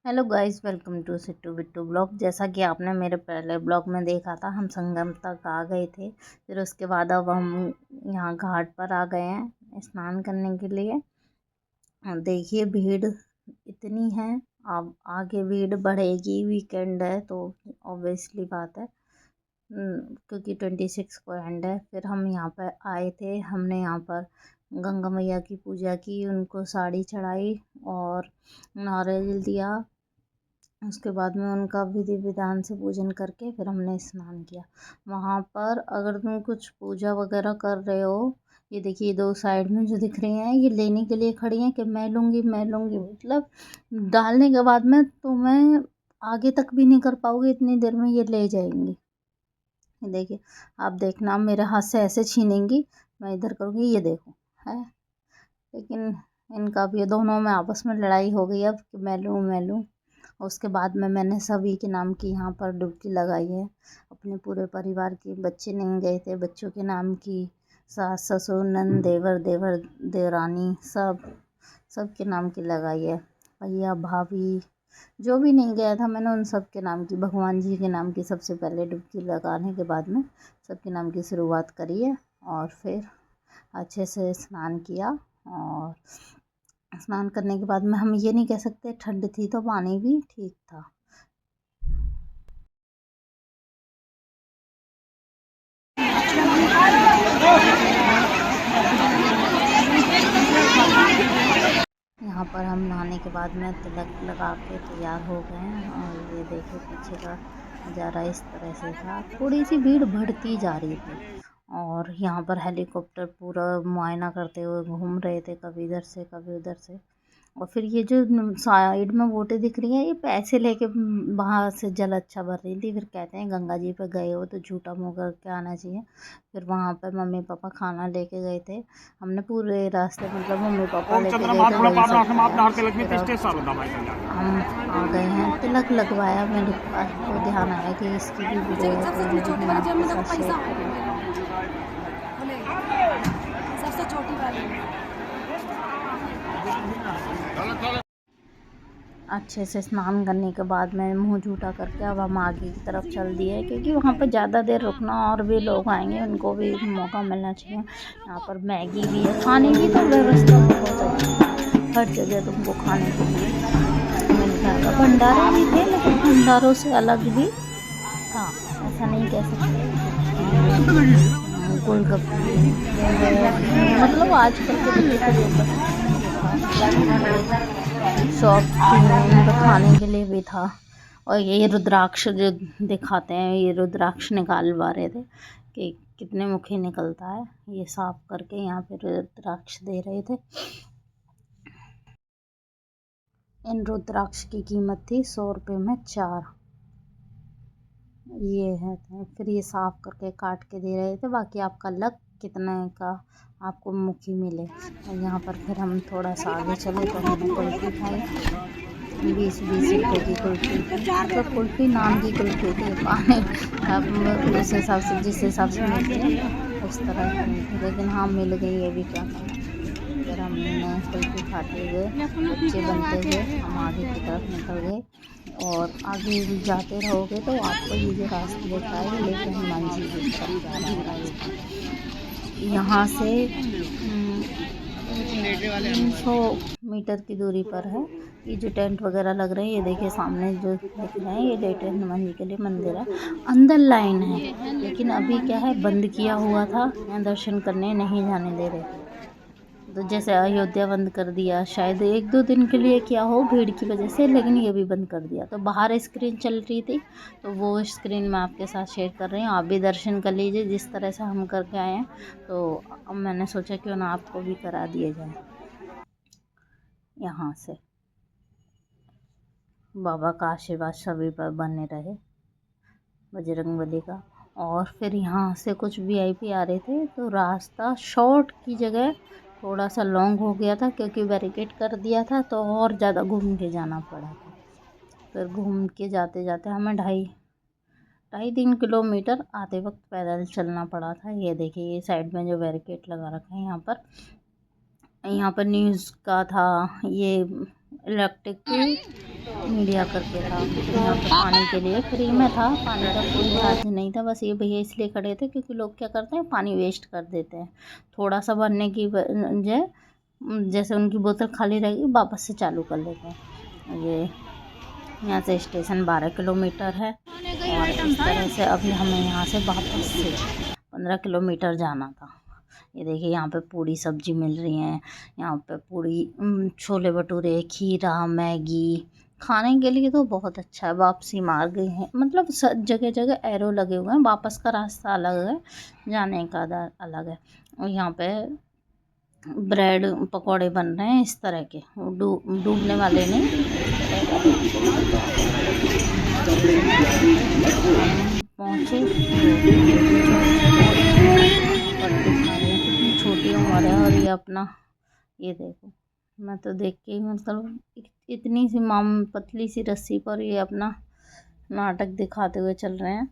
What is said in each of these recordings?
Hello guys, welcome to Sittu Bittu blog. जैसा कि आपने मेरे पहले ब्लॉग में देखा था, हम संगम तक आ गए थे। फिर उसके बाद अब हम यहाँ घाट पर आ गए हैं स्नान करने के लिए। देखिए भीड़ इतनी है। अब आगे भीड़ बढ़ेगी, वीकेंड है तो ऑब्वियसली बात है। क्योंकि 26 को एंड है। फिर हम यहाँ पर आए थे, हमने यहाँ पर गंगा मैया की पूजा की, उनको साड़ी चढ़ाई और नारियल दिया। उसके बाद में उनका विधि विधान से पूजन करके फिर हमने स्नान किया। वहाँ पर अगर तुम कुछ पूजा वगैरह कर रहे हो, ये देखिए दो साइड में जो दिख रही हैं ये लेने के लिए खड़ी हैं कि मैं लूँगी मैं लूँगी। मतलब डालने के बाद में तुम्हें आगे तक भी नहीं कर पाओगे, इतनी देर में ये ले जाएंगी। ये देखिए, आप देखना मेरे हाथ से ऐसे छीनेंगी, मैं इधर करूँगी, ये देखो है। लेकिन इनका भी दोनों में आपस में लड़ाई हो गई अब कि मैं लूँ मैं लूँ। उसके बाद में मैंने सभी के नाम की यहाँ पर डुबकी लगाई है। अपने पूरे परिवार के बच्चे नहीं गए थे, बच्चों के नाम की, सास ससुर नंद देवर देवर देवरानी सब के नाम की लगाई है। भैया भाभी जो भी नहीं गया था मैंने उन सब के नाम की, भगवान जी के नाम की सबसे पहले डुबकी लगाने के बाद में सबके नाम की शुरुआत करी है। और फिर अच्छे से स्नान किया। और स्नान करने के बाद में हम ये नहीं कह सकते ठंड थी तो पानी भी ठीक था। यहाँ पर हम नहाने के बाद में तिलक लगा के तैयार हो गए हैं। और ये देखिए पीछे का नज़ारा इस तरह से था। थोड़ी सी भीड़ बढ़ती जा रही थी और यहाँ पर हेलीकॉप्टर पूरा मुआयना करते हुए घूम रहे थे, कभी इधर से कभी उधर से। और फिर ये जो साइड में बोटें दिख रही हैं, ये पैसे लेके वहाँ से जल अच्छा भर रही थी। फिर कहते हैं गंगा जी पे गए हो तो झूठा मुँह करके आना चाहिए। फिर वहाँ पे मम्मी पापा खाना लेके गए थे। हमने पूरे रास्ते मतलब मम्मी पापा लेके गए थे, वही सब खाया। फिर अब हम आ गए हैं, तिलक लगवाया। मेरे पास तो ध्यान आया कि इसकी भी वीडियो है तो ये भी मैं आपके साथ शेयर करूँ। सबसे छोटी वाली। अच्छे से स्नान करने के बाद में मुंह झूठा करके अब हम आगे की तरफ चल दिए, क्योंकि वहाँ पर ज़्यादा देर रुकना, और भी लोग आएंगे उनको भी मौका मिलना चाहिए। यहाँ पर मैगी भी है, खाने की तो व्यवस्था बहुत अच्छी है। हर जगह तुमको खाने के लिए मिल जाएगा। भंडारे भी थे लेकिन भंडारों से अलग भी था, ऐसा नहीं कह सकते। गोलगप्पे, मतलब आजकल के बच्चे को जो पसंद है शॉप थी, उनका खाने के लिए भी था। और ये रुद्राक्ष जो दिखाते हैं, ये रुद्राक्ष निकालवा रहे थे कि कितने मुखी निकलता है, ये साफ करके यहाँ पे रुद्राक्ष दे रहे थे। इन रुद्राक्ष की कीमत थी 100 रुपये में 4। ये है फिर ये साफ करके काट के दे रहे थे, बाकी आपका लक कितने का आपको मुखी मिले। और यहाँ पर फिर हम थोड़ा सा आगे चले तो हमने कुल्फ़ी खाई। 20-20 रुपए की कुल्फ़ी थी, मतलब कुल्फ़ी नाम की कुल्फ़ी थी, पानी अब उस हिसाब से जिस हिसाब से मिलती है उस तरह की नहीं थी, लेकिन हाँ मिल गई, ये भी क्या करें। फिर हमने कुल्फ़ी खाते हुए, बच्चे बनते हुए हम आगे की तरफ निकल गए। और आगे जाते रहोगे तो आपको ये जो रास्ता दिख रहा है ये लेके हनुमान जी की तरफ जा रहा है रास्ता। यहाँ से 300 मीटर की दूरी पर है। ये जो टेंट वगैरह लग रहे हैं, ये देखिए सामने जो दिख रहे हैं, ये लेटे हनुमान जी के लिए मंदिर है। अंदर लाइन है लेकिन अभी क्या है, बंद किया हुआ था, यहाँ दर्शन करने नहीं जाने दे रहे थे। तो जैसे अयोध्या बंद कर दिया, शायद 1-2 दिन के लिए किया हो भीड़ की वजह से, लेकिन ये भी बंद कर दिया। तो बाहर स्क्रीन चल रही थी तो वो स्क्रीन मैं आपके साथ शेयर कर रही हूँ, आप भी दर्शन कर लीजिए जिस तरह से हम करके आए हैं। तो अब मैंने सोचा क्यों ना आपको भी करा दिया जाए। यहाँ से बाबा का आशीर्वाद सभी पर बने रहे, बजरंगबली का। और फिर यहाँ से कुछ वीआईपी आ रहे थे तो रास्ता शॉर्ट की जगह थोड़ा सा लॉन्ग हो गया था, क्योंकि बैरिकेड कर दिया था तो और ज़्यादा घूम के जाना पड़ा था। फिर घूम के जाते जाते हमें 2.5-3 किलोमीटर आते वक्त पैदल चलना पड़ा था। ये देखिए ये साइड में जो बैरिकेड लगा रखा है, यहाँ पर न्यूज़ का था, ये इलेक्ट्रिक मीडिया करके था। यहाँ पे पानी के लिए फ्री में था, पानी का कोई चार्ज नहीं था। बस ये भैया इसलिए खड़े थे क्योंकि लोग क्या करते हैं, पानी वेस्ट कर देते हैं। थोड़ा सा भरने की वजह, जैसे उनकी बोतल खाली रहेगी वापस से चालू कर लेते हैं। ये यहाँ से स्टेशन 12 किलोमीटर है और इस तरह से अभी हमें यहाँ से वापस से 15 किलोमीटर जाना था। ये देखिए यहाँ पे पूरी सब्जी मिल रही है, यहाँ पे पूरी छोले भटूरे, खीरा, मैगी खाने के लिए तो बहुत अच्छा है। वापसी मार्ग है, मतलब जगह जगह एरो लगे हुए हैं, वापस का रास्ता अलग है, जाने का अलग है। और यहाँ पे ब्रेड पकौड़े बन रहे हैं इस तरह के, डूबने वाले नहीं, पहुँचे कितनी छोटी उम्र है। और ये अपना, ये देखो, मैं तो देख के ही मतलब इतनी सी पतली सी रस्सी पर ये अपना नाटक दिखाते हुए चल रहे हैं।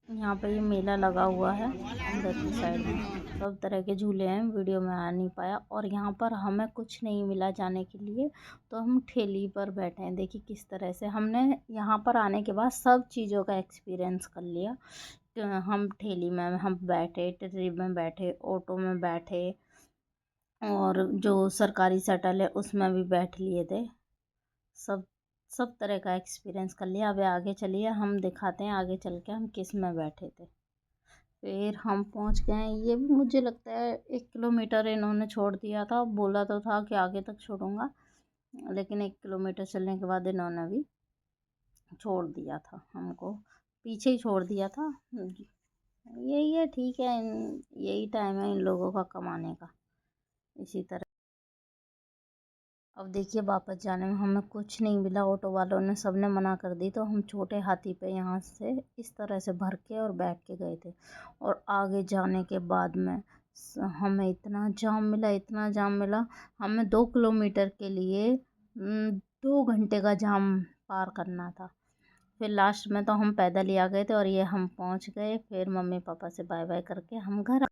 यहाँ पे ये मेला लगा हुआ है अंदर की साइड में, सब तरह के झूले हैं, वीडियो में आ नहीं पाया। और यहाँ पर हमें कुछ नहीं मिला जाने के लिए, तो हम ठेली पर बैठे हैं। देखिए किस तरह से हमने यहाँ पर आने के बाद सब चीज़ों का एक्सपीरियंस कर लिया। हम ठेली में हम बैठे, ट्रिप में बैठे, ऑटो में बैठे, और जो सरकारी शटल है उसमें भी बैठ लिए थे। सब सब तरह का एक्सपीरियंस कर लिया। अब आगे चलिए हम दिखाते हैं आगे चल के हम किस में बैठे थे। फिर हम पहुंच गए हैं। ये भी मुझे लगता है 1 किलोमीटर इन्होंने छोड़ दिया था, बोला तो था कि आगे तक छोड़ूंगा, लेकिन 1 किलोमीटर चलने के बाद इन्होंने भी छोड़ दिया था, हमको पीछे ही छोड़ दिया था। यही है, ठीक है, यही टाइम है इन लोगों का कमाने का। इसी तरह अब देखिए वापस जाने में हमें कुछ नहीं मिला, ऑटो वालों ने सबने मना कर दी, तो हम छोटे हाथी पे यहाँ से इस तरह से भर के और बैठ के गए थे। और आगे जाने के बाद में हमें इतना जाम मिला, इतना जाम मिला, हमें 2 किलोमीटर के लिए 2 घंटे का जाम पार करना था। फिर लास्ट में तो हम पैदल ही आ गए थे और ये हम पहुँच गए। फिर मम्मी पापा से बाय बाय करके हम घर